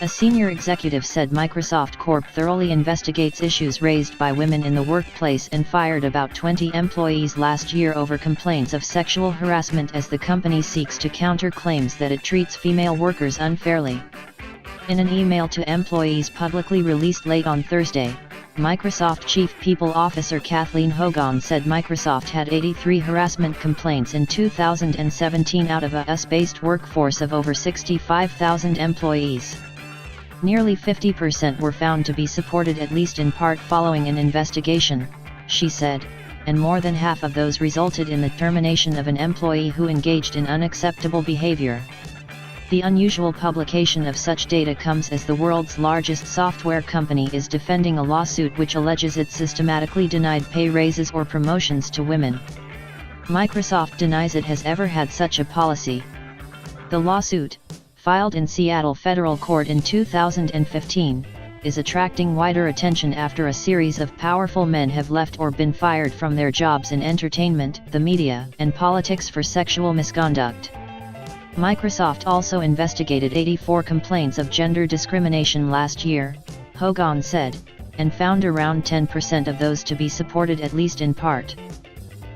A senior executive said Microsoft Corp thoroughly investigates issues raised by women in the workplace and fired about 20 employees last year over complaints of sexual harassment as the company seeks to counter claims that it treats female workers unfairly. In an email to employees publicly released late on Thursday, Microsoft Chief People Officer Kathleen Hogan said Microsoft had 83 harassment complaints in 2017 out of a US-based workforce of over 65,000 employees. Nearly 50% were found to be supported at least in part following an investigation, she said, and more than half of those resulted in the termination of an employee who engaged in unacceptable behavior. The unusual publication of such data comes as the world's largest software company is defending a lawsuit which alleges it systematically denied pay raises or promotions to women. Microsoft denies it has ever had such a policy. The lawsuit, filed in Seattle federal court in 2015, is attracting wider attention after a series of powerful men have left or been fired from their jobs in entertainment, the media, and politics for sexual misconduct. Microsoft also investigated 84 complaints of gender discrimination last year, Hogan said, and found around 10% of those to be supported at least in part.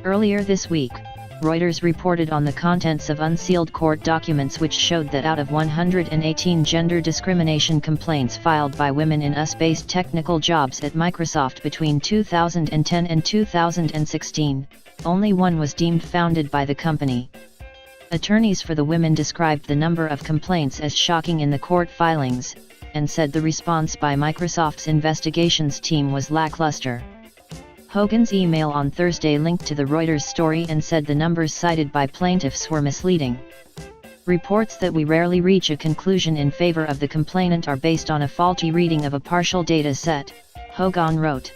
Earlier this week, Reuters reported on the contents of unsealed court documents which showed that out of 118 gender discrimination complaints filed by women in US-based technical jobs at Microsoft between 2010 and 2016, only one was deemed founded by the company. Attorneys for the women described the number of complaints as shocking in the court filings, and said the response by Microsoft's investigations team was lackluster. Hogan's email on Thursday linked to the Reuters story and said the numbers cited by plaintiffs were misleading. Reports that we rarely reach a conclusion in favor of the complainant are based on a faulty reading of a partial data set, Hogan wrote.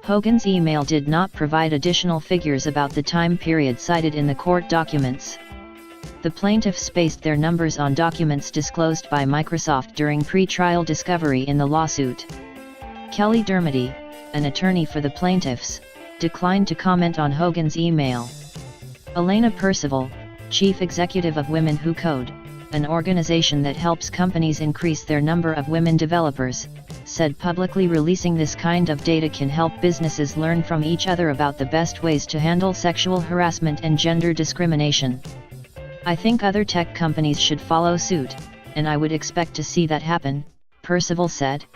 Hogan's email did not provide additional figures about the time period cited in the court documents. The plaintiffs based their numbers on documents disclosed by Microsoft during pre-trial discovery in the lawsuit. Kelly Dermody, an attorney for the plaintiffs, declined to comment on Hogan's email. Elena Percival, chief executive of Women Who Code, an organization that helps companies increase their number of women developers, said publicly releasing this kind of data can help businesses learn from each other about the best ways to handle sexual harassment and gender discrimination. I think other tech companies should follow suit, and I would expect to see that happen, Percival said.